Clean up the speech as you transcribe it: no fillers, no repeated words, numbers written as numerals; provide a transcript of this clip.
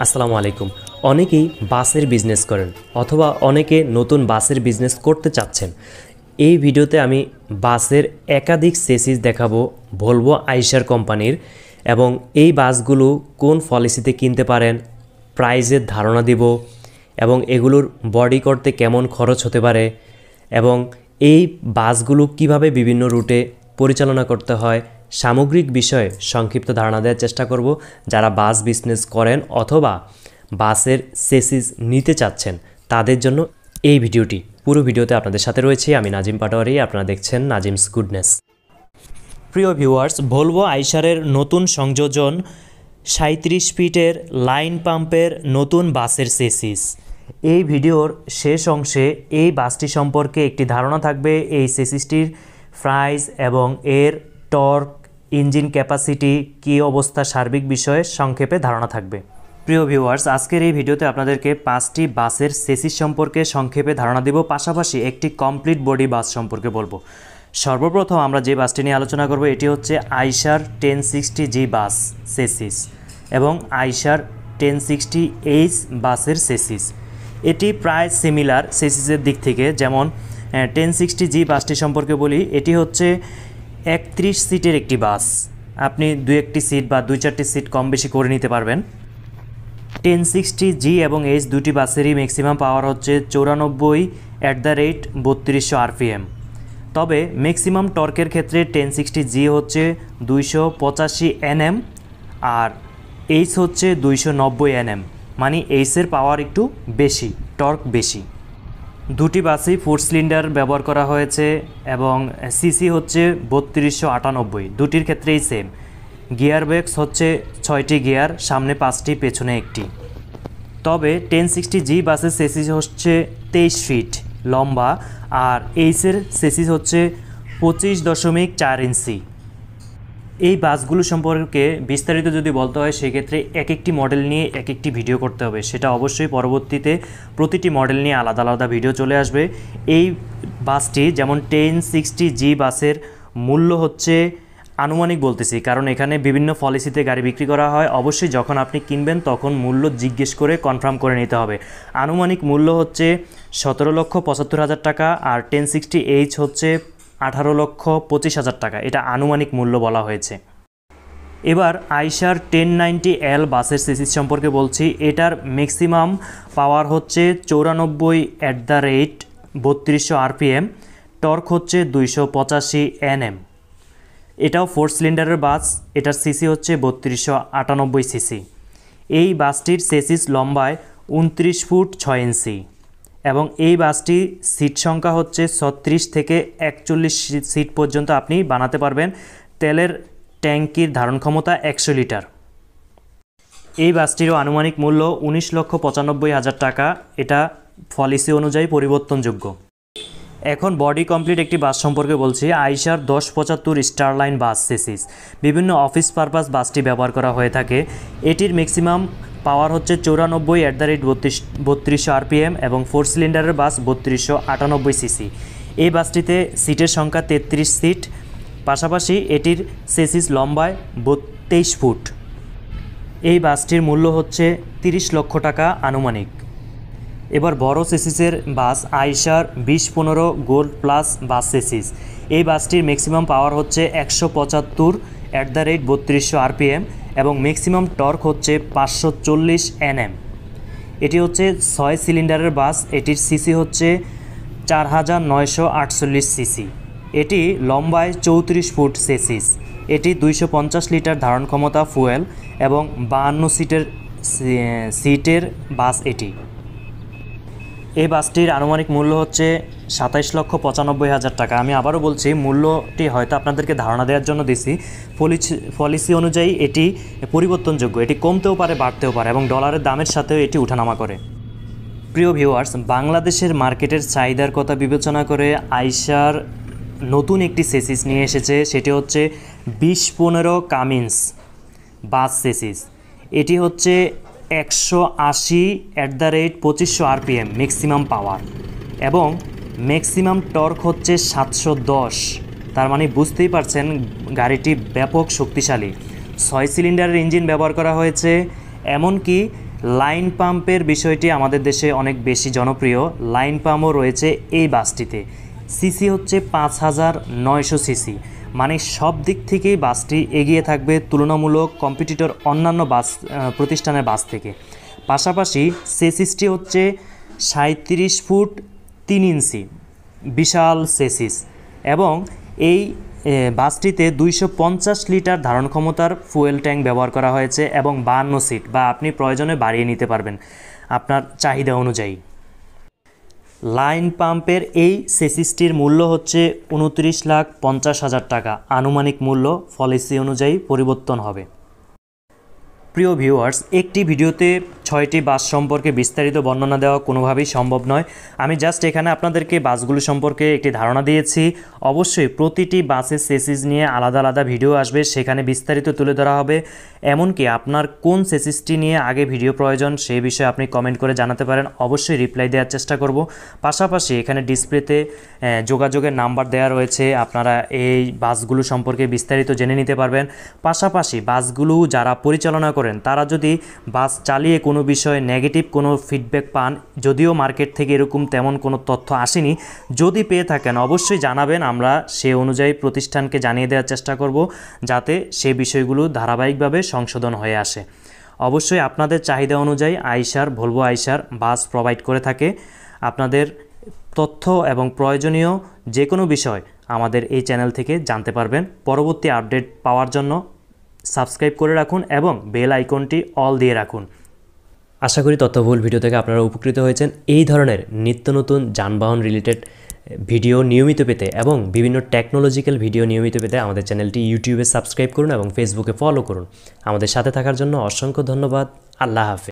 আসসালামু আলাইকুম। অনেকেই বাসের বিজনেস করেন অথবা অনেকে নতুন বাসের বিজনেস করতে চাচ্ছেন। এই ভিডিওতে আমি বাসের একাধিক চেসিস দেখাবো ভলভো আইশার কোম্পানির, এবং এই বাসগুলো কোন পলিসিতে কিনতে পারেন, প্রাইসের ধারণা দিব, এবং এগুলোর বডি করতে কেমন খরচ হতে পারে, এবং এই বাসগুলো কিভাবে বিভিন্ন রুটে পরিচালনা করতে হয়, সামগ্রিক বিষয়ে সংক্ষিপ্ত ধারণা দেওয়ার চেষ্টা করব। যারা বাস বিজনেস করেন অথবা বাসের চেসিস নিতে চাচ্ছেন তাদের জন্য এই ভিডিওটি। পুরো ভিডিওতে আপনাদের সাথে রয়েছে আমি নাজিম পাটোয়ারি, আপনারা দেখছেন নাজিমস গুডনেস। প্রিয় ভিউয়ার্স, ভলভো আইশারের নতুন সংযোজন 37 ফিটের লাইন পাম্পের নতুন বাসের চেসিস। এই ভিডিওর শেষ অংশে এই বাসটি সম্পর্কে একটি ধারণা থাকবে, এই চেসিসটির প্রাইস এবং এর টর্ক, ইঞ্জিন ক্যাপাসিটি, কী অবস্থা, সার্বিক বিষয়ে সংক্ষেপে ধারণা থাকবে। প্রিয় ভিউয়ার্স, আজকের এই ভিডিওতে আপনাদেরকে 5টি বাসের চেসিস সম্পর্কে সংক্ষেপে ধারণা দেব, পাশাপাশি একটি কমপ্লিট বডি বাস সম্পর্কে বলবো। সর্বপ্রথম আমরা যে বাসটি নিয়ে আলোচনা করব এটি হচ্ছে আইশার 1060G বাস চেসিস এবং আইশার 1060H বাসের চেসিস। এটি প্রায় সিমিলার চেসিসের দিক থেকে। যেমন 1060G বাসটি সম্পর্কে বলি, এটি হচ্ছে 31 সিটের একটি বাস। আপনি 2-1টি সিট বা 2-4টি সিট কম বেশি করে নিতে পারবেন। 1060G এবং H দুটি বাসেরই ম্যাক্সিমাম পাওয়ার হচ্ছে 94/3200 RPM। তবে ম্যাক্সিমাম টর্কের ক্ষেত্রে 1060G হচ্ছে 285 Nm আর H হচ্ছে 290 Nm, মানে H'ের পাওয়ার একটু বেশি, টর্ক বেশি। দুটি বাসই 4 সিলিন্ডার ব্যবহার করা হয়েছে এবং সিসি হচ্ছে 3298, দুটির ক্ষেত্রেই সেম। গিয়ার ব্যাগস হচ্ছে 6টি গিয়ার, সামনে 5টি, পেছনে 1টি। তবে 1060G বাসের চেসিস হচ্ছে 23 ফিট লম্বা আর এইচের চেসিস হচ্ছে 25.4 ইঞ্চি। এই বাসগুলো সম্পর্কে বিস্তারিত যদি বলতে হয় সেক্ষেত্রে এক একটি মডেল নিয়ে এক একটি ভিডিও করতে হবে, সেটা অবশ্যই পরবর্তীতে প্রতিটি মডেল নিয়ে আলাদা আলাদা ভিডিও চলে আসবে। এই বাসটি যেমন 1060G বাসের মূল্য হচ্ছে আনুমানিক বলতেছি, কারণ এখানে বিভিন্ন পলিসিতে গাড়ি বিক্রি করা হয়। অবশ্যই যখন আপনি কিনবেন তখন মূল্য জিজ্ঞেস করে কনফার্ম করে নিতে হবে। আনুমানিক মূল্য হচ্ছে 17,75,000 টাকা আর 1060H হচ্ছে 18,25,000 টাকা। এটা আনুমানিক মূল্য বলা হয়েছে। এবার আইশার 1090L বাসের চেসিস সম্পর্কে বলছি। এটার ম্যাক্সিমাম পাওয়ার হচ্ছে 94/3200 RPM, টর্ক হচ্ছে 285 Nm। এটাও 4 সিলিন্ডারের বাস, এটার সিসি হচ্ছে 3298 সিসি। এই বাসটির চেসিস লম্বায় 29 ফুট 6 ইঞ্চি এবং এই বাসটি সিট সংখ্যা হচ্ছে 36 থেকে 41 সিট পর্যন্ত আপনি বানাতে পারবেন। তেলের ট্যাঙ্কির ধারণ ক্ষমতা 100 লিটার। এই বাসটিরও আনুমানিক মূল্য 19,95,000 টাকা। এটা পলিসি অনুযায়ী পরিবর্তনযোগ্য। এখন বডি কমপ্লিট একটি বাস সম্পর্কে বলছি। আইশার 1075 স্টারলাইন বাস চেসিস। বিভিন্ন অফিস পারপাস বাসটি ব্যবহার করা হয়ে থাকে। এটির ম্যাক্সিমাম পাওয়ার হচ্ছে 94/3200 RPM এবং 4 সিলিন্ডারের বাস 3298 সিসি। এই বাসটিতে সিটের সংখ্যা 33 সিট, পাশাপাশি এটির চেসিস লম্বায় 23 ফুট। এই বাসটির মূল্য হচ্ছে 30 লক্ষ টাকা আনুমানিক। এবার বড় চেসিসের বাস আইশার 2015 গোল্ড প্লাস বাস চেসিস। এই বাসটির ম্যাক্সিমাম পাওয়ার হচ্ছে 175/3200 RPM এবং ম্যাক্সিমাম টর্ক হচ্ছে 540 Nm। এটি হচ্ছে 6 সিলিন্ডারের বাস, এটির সিসি হচ্ছে 4948 সিসি। এটি লম্বায় 34 ফুট চেসিস। এটি 250 লিটার ধারণ ক্ষমতা ফুয়েল এবং 52 সিটের বাস এটি। এই বাসটির আনুমানিক মূল্য হচ্ছে 27,95,000 টাকা। আমি আবারও বলছি, মূল্যটি হয়তো আপনাদেরকে ধারণা দেওয়ার জন্য দিছি। পলিসি অনুযায়ী এটি পরিবর্তনযোগ্য, এটি কমতেও পারে, বাড়তেও পারে এবং ডলারের দামের সাথেও এটি উঠানামা করে। প্রিয় ভিউয়ার্স, বাংলাদেশের মার্কেটের চাহিদার কথা বিবেচনা করে আইশার নতুন একটি চেসিস নিয়ে এসেছে, সেটি হচ্ছে 2015 কামিন্স বাস চেসিস। এটি হচ্ছে 180/2500 RPM ম্যাক্সিমাম পাওয়ার এবং ম্যাক্সিমাম টর্ক হচ্ছে 710 তার মানে বুঝতেই পারছেন গাড়িটি ব্যাপক শক্তিশালী। 6 সিলিন্ডারের ইঞ্জিন ব্যবহার করা হয়েছে। এমনকি লাইন পাম্পের বিষয়টি আমাদের দেশে অনেক বেশি জনপ্রিয়, লাইন পাম্পও রয়েছে এই বাসটিতে। সিসি হচ্ছে 5900 সিসি, মানে সব দিক থেকেই বাসটি এগিয়ে থাকবে তুলনামূলক কম্পিটিটর অন্যান্য বাস প্রতিষ্ঠানের বাস থেকে। পাশাপাশি চেসিসটি হচ্ছে 37 ফুট 3 ইঞ্চি, বিশাল চেসিস, এবং এই বাসটিতে 250 লিটার ধারণ ক্ষমতার ফুয়েল ট্যাঙ্ক ব্যবহার করা হয়েছে এবং 52 সিট, বা আপনি প্রয়োজনে বাড়িয়ে নিতে পারবেন আপনার চাহিদা অনুযায়ী। লাইন পাম্পের এই চেসিসটির মূল্য হচ্ছে 29,50,000 টাকা, আনুমানিক মূল্য পলিসি অনুযায়ী পরিবর্তন হবে। প্রিয় ভিউয়ার্স, একটি ভিডিওতে 6টি বাস সম্পর্কে বিস্তারিত বর্ণনা দেওয়া কোনোভাবেই সম্ভব নয়। আমি জাস্ট এখানে আপনাদেরকে বাসগুলো সম্পর্কে একটি ধারণা দিয়েছি। অবশ্যই প্রতিটি বাসের চেসিস নিয়ে আলাদা আলাদা ভিডিও আসবে, সেখানে বিস্তারিত তুলে ধরা হবে। এমনকি আপনার কোন চেসিসটি নিয়ে আগে ভিডিও প্রয়োজন সেই বিষয়ে আপনি কমেন্ট করে জানাতে পারেন, অবশ্যই রিপ্লাই দেওয়ার চেষ্টা করব। পাশাপাশি এখানে ডিসপ্লেতে যোগাযোগের নাম্বার দেওয়া রয়েছে, আপনারা এই বাসগুলো সম্পর্কে বিস্তারিত জেনে নিতে পারবেন। পাশাপাশি বাসগুলো যারা পরিচালনা করেন তারা যদি বাস চালিয়ে কোনো বিষয়ে নেগেটিভ কোনো ফিডব্যাক পান, যদিও মার্কেট থেকে এরকম তেমন কোনো তথ্য আসেনি, যদি পেয়ে থাকেন অবশ্যই জানাবেন, আমরা সে অনুযায়ী প্রতিষ্ঠানকে জানিয়ে দেওয়ার চেষ্টা করব যাতে সেই বিষয়গুলো ধারাবাহিকভাবে সংশোধন হয়ে আসে। অবশ্যই আপনাদের চাহিদা অনুযায়ী আইশার, ভলভো আইশার বাস প্রোভাইড করে থাকে। আপনাদের তথ্য এবং প্রয়োজনীয় যে কোনো বিষয় আমাদের এই চ্যানেল থেকে জানতে পারবেন। পরবর্তী আপডেট পাওয়ার জন্য সাবস্ক্রাইব করে রাখুন এবং বেল আইকনটি অল দিয়ে রাখুন। আশা করি তথ্যবহুল ভিডিও থেকে আপনারা উপকৃত হয়েছেন। এই ধরনের নিত্য নতুন যানবাহন রিলেটেড ভিডিও নিয়মিত পেতে এবং বিভিন্ন টেকনোলজিক্যাল ভিডিও নিয়মিত পেতে আমাদের চ্যানেলটি ইউটিউবে সাবস্ক্রাইব করুন এবং ফেসবুকে ফলো করুন। আমাদের সাথে থাকার জন্য অসংখ্য ধন্যবাদ। আল্লাহ হাফেজ।